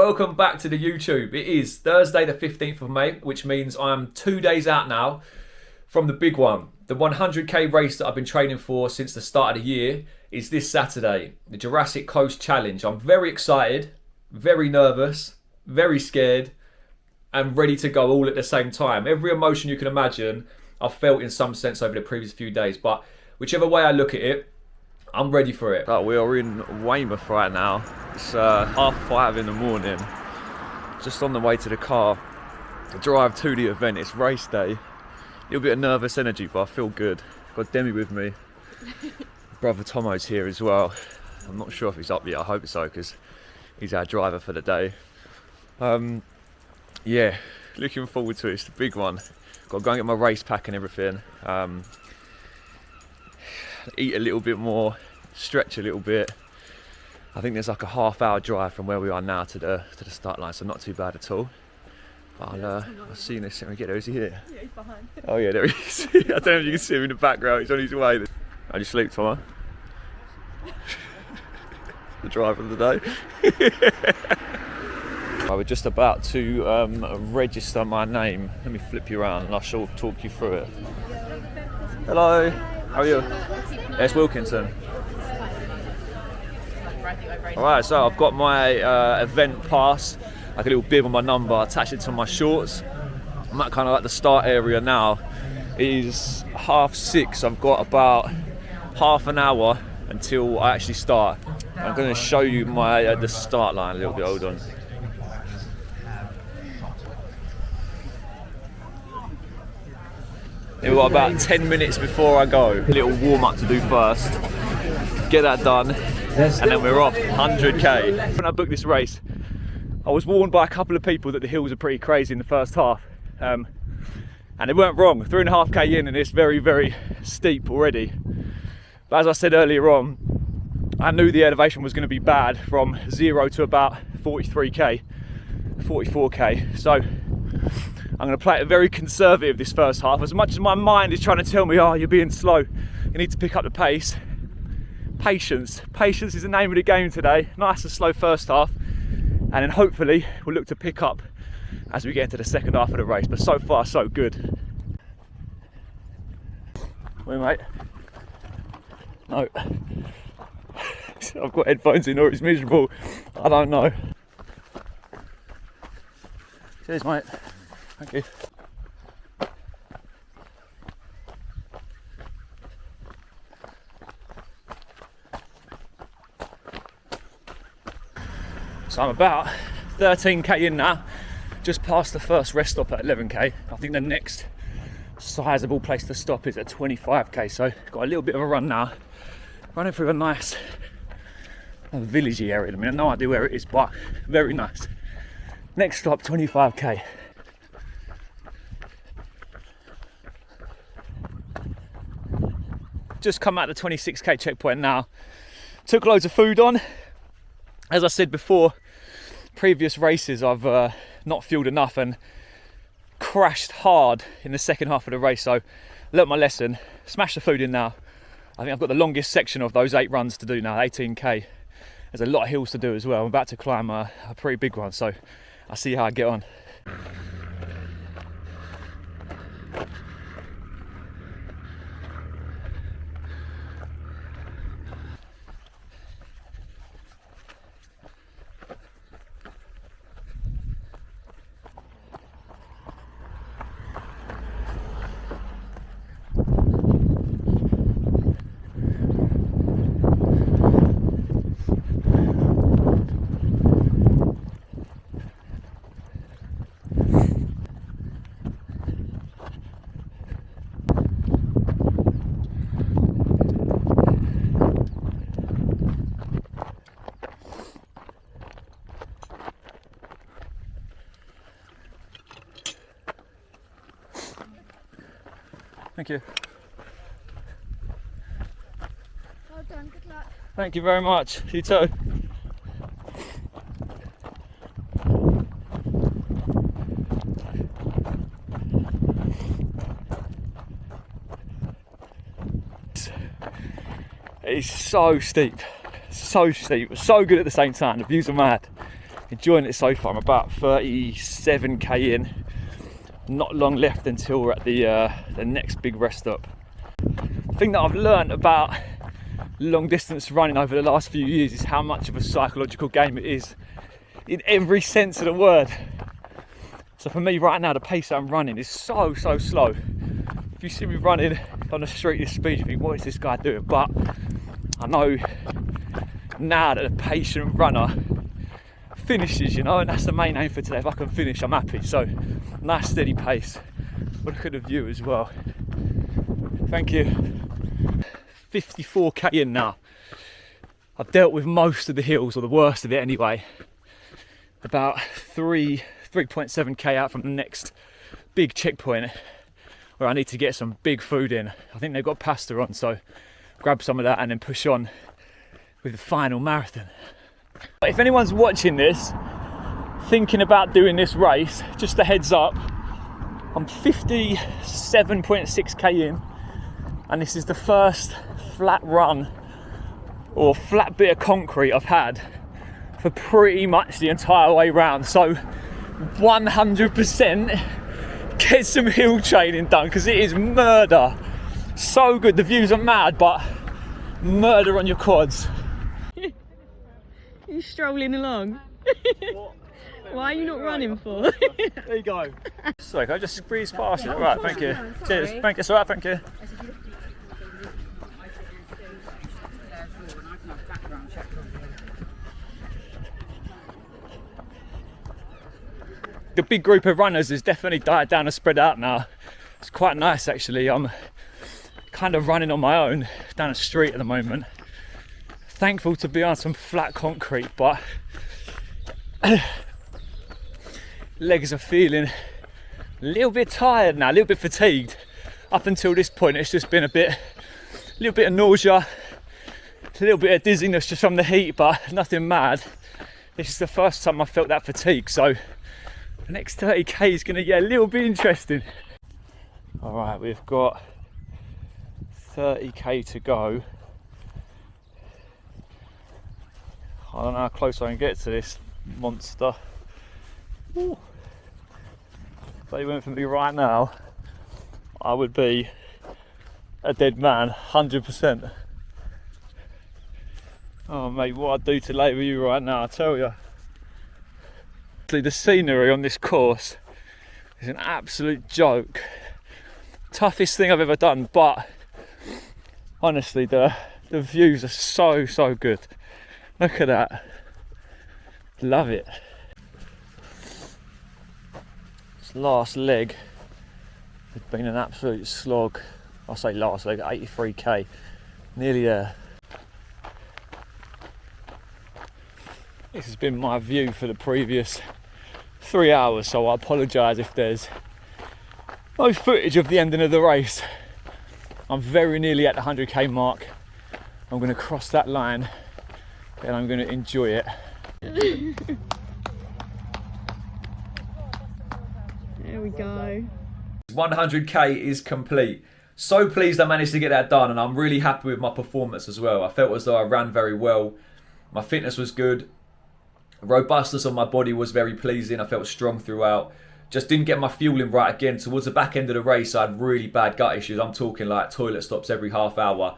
Welcome back to the YouTube. It is Thursday the 15th of May, which means I'm 2 days out now from the big one. The 100k race that I've been training for since the start of the year is this Saturday, the Jurassic Coast Challenge. I'm very excited, very nervous, very scared, and ready to go all at the same time. Every emotion you can imagine, I've felt in some sense over the previous few days, but whichever way I look at it, I'm ready for it. We are in Weymouth right now. It's 5:30 in the morning. Just on the way to the car to drive to the event. It's race day. A little bit of nervous energy, but I feel good. Got Demi with me. Brother Tomo's here as well. I'm not sure if he's up yet. I hope so, because he's our driver for the day. Yeah, looking forward to it. It's the big one. Got to go and get my race pack and everything. Eat a little bit more, stretch a little bit. I think there's like a half-hour drive from where we are now to the start line, so not too bad at all. But I'll see you in a second. Get there. Is he here? Yeah, he's behind. Oh yeah, there he is. I don't know if you can see him in the background. He's on his way. How'd you sleep, Tomo? The driver of the day. We're just about to register my name. Let me flip you around and I shall talk you through it. Hello. How are you? It's Wilkinson. Alright, so I've got my event pass, like a little bib on my number, attached it to my shorts. I'm at kind of like the start area now. It is 6:30. I've got about half an hour until I actually start. I'm going to show you my the start line a little bit. Hold on. We've got about 10 minutes before I go. A little warm up to do first. Get that done, and then we're off. 100k. When I booked this race, I was warned by a couple of people that the hills are pretty crazy in the first half. And they weren't wrong. 3.5k in and it's very, very steep already. But as I said earlier on, I knew the elevation was going to be bad from 0 to about 43k, 44k. So I'm going to play it very conservative this first half. As much as my mind is trying to tell me, oh, you're being slow, you need to pick up the pace. Patience. Patience is the name of the game today. Nice and slow first half. And then hopefully we'll look to pick up as we get into the second half of the race. But so far, so good. Wait, mate. No. I've got headphones in or it's miserable. I don't know. Cheers, mate. Thank you. So I'm about 13k in now, just past the first rest stop at 11k. I think the next sizable place to stop is at 25k, so got a little bit of a run now. Running through a nice villagey area. I mean, I have no idea where it is, but very nice. Next stop, 25k. Just come out the 26k checkpoint now. Took loads of food on. As I said before, previous races I've not fueled enough and crashed hard in the second half of the race. So learnt my lesson, smashed the food in now. I think I've got the longest section of those 8 runs to do now, 18k. There's a lot of hills to do as well. I'm about to climb a pretty big one, so I'll see how I get on. Thank you. Well done, good luck. Thank you very much. You too. It's so steep, so good at the same time. The views are mad. Enjoying it so far. I'm about 37k in. Not long left until we're at the next big rest stop. The thing that I've learned about long distance running over the last few years is how much of a psychological game it is in every sense of the word. So for me right now, the pace I'm running is so slow. If you see me running on the street this speed, you think, what is this guy doing? But I know now that the patient runner finishes, you know, and that's the main aim for today. If I can finish, I'm happy. So nice steady pace. But look at the view as well. Thank you. 54k in now. I've dealt with most of the hills, or the worst of it anyway. About 3.7k out from the next big checkpoint where I need to get some big food in. I think they've got pasta on, so grab some of that and then push on with the final marathon. If anyone's watching this, thinking about doing this race, just a heads up, I'm 57.6k in, and this is the first flat run or flat bit of concrete I've had for pretty much the entire way round. So 100% get some hill training done, because it is murder. So good, the views are mad, but murder on your quads. You strolling along? Why are you not running for? There you go. So can I just breeze past you? Right, thank you. Cheers. Thank you. It's all right, thank you. The big group of runners has definitely died down and spread out now. It's quite nice actually. I'm kind of running on my own down the street at the moment. Thankful to be on some flat concrete, but legs are feeling a little bit tired now, a little bit fatigued. Up until this point it's just been a little bit of nausea, a little bit of dizziness just from the heat, but nothing mad. This is the first time I felt that fatigue, so the next 30k is going to get a little bit interesting. All right, we've got 30k to go. I don't know how close I can get to this monster. Ooh. If they went for me right now, I would be a dead man, 100%. Oh mate, what I'd do to lay with you right now, I tell you. The scenery on this course is an absolute joke. Toughest thing I've ever done, but honestly the views are so good. Look at that. Love it. This last leg has been an absolute slog. I say last leg, 83k. Nearly there. This has been my view for the previous 3 hours, so I apologise if there's no footage of the ending of the race. I'm very nearly at the 100k mark. I'm going to cross that line and I'm going to enjoy it. There we go. 100k is complete. So pleased I managed to get that done, and I'm really happy with my performance as well. I felt as though I ran very well. My fitness was good. Robustness on my body was very pleasing. I felt strong throughout. Just didn't get my fueling right again. Towards the back end of the race, I had really bad gut issues. I'm talking like toilet stops every half hour.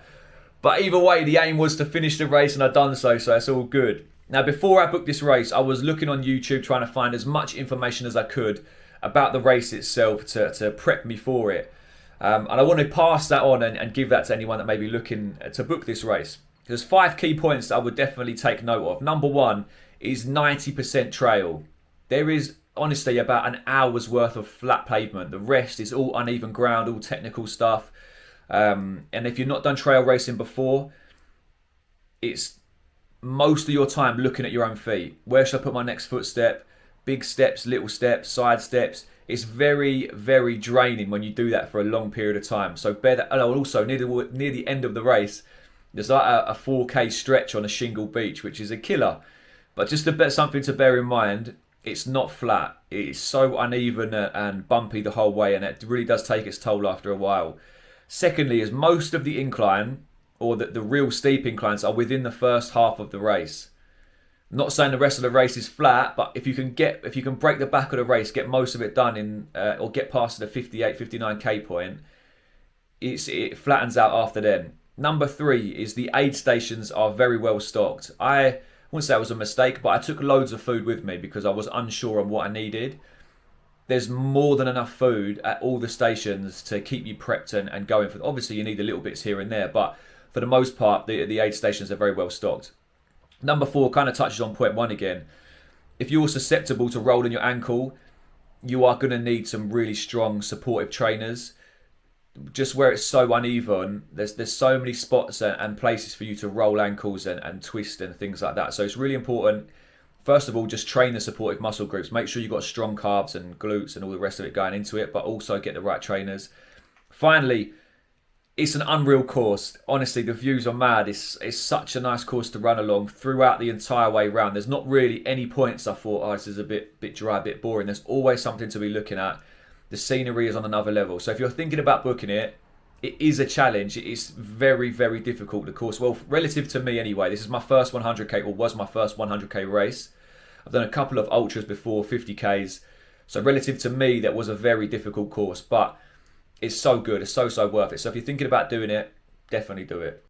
But either way, the aim was to finish the race, and I've done so it's all good. Now, before I booked this race, I was looking on YouTube trying to find as much information as I could about the race itself to prep me for it. And I want to pass that on and give that to anyone that may be looking to book this race. There's 5 key points that I would definitely take note of. Number 1 is 90% trail. There is honestly about an hour's worth of flat pavement. The rest is all uneven ground, all technical stuff. And if you've not done trail racing before, it's most of your time looking at your own feet. Where should I put my next footstep? Big steps, little steps, side steps. It's very, very draining when you do that for a long period of time. So bear that. Oh, also near the end of the race, there's like a 4k stretch on a shingle beach, which is a killer. But just something to bear in mind, it's not flat. It's so uneven and bumpy the whole way, and it really does take its toll after a while. Secondly, is most of the incline, or the real steep inclines, are within the first half of the race. Not saying the rest of the race is flat, but if you can break the back of the race, get most of it done in, or get past the 58, 59k point, it flattens out after then. Number 3 is the aid stations are very well stocked. I wouldn't say it was a mistake, but I took loads of food with me because I was unsure on what I needed. There's more than enough food at all the stations to keep you prepped and going. For. Obviously, you need a little bits here and there, but for the most part, the aid stations are very well stocked. Number 4 kind of touches on point 1 again. If you're susceptible to rolling your ankle, you are going to need some really strong supportive trainers. Just where it's so uneven, there's so many spots and places for you to roll ankles and twist and things like that. So it's really important. First of all, just train the supportive muscle groups. Make sure you've got strong calves and glutes and all the rest of it going into it, but also get the right trainers. Finally, it's an unreal course. Honestly, the views are mad. It's such a nice course to run along throughout the entire way round. There's not really any points I thought, oh, this is a bit dry, a bit boring. There's always something to be looking at. The scenery is on another level. So if you're thinking about booking it, it is a challenge. It is very, very difficult, the course. Well, relative to me anyway, this is my first 100k, or was my first 100k race. I've done a couple of ultras before, 50ks. So relative to me, that was a very difficult course. But it's so good. It's so worth it. So if you're thinking about doing it, definitely do it.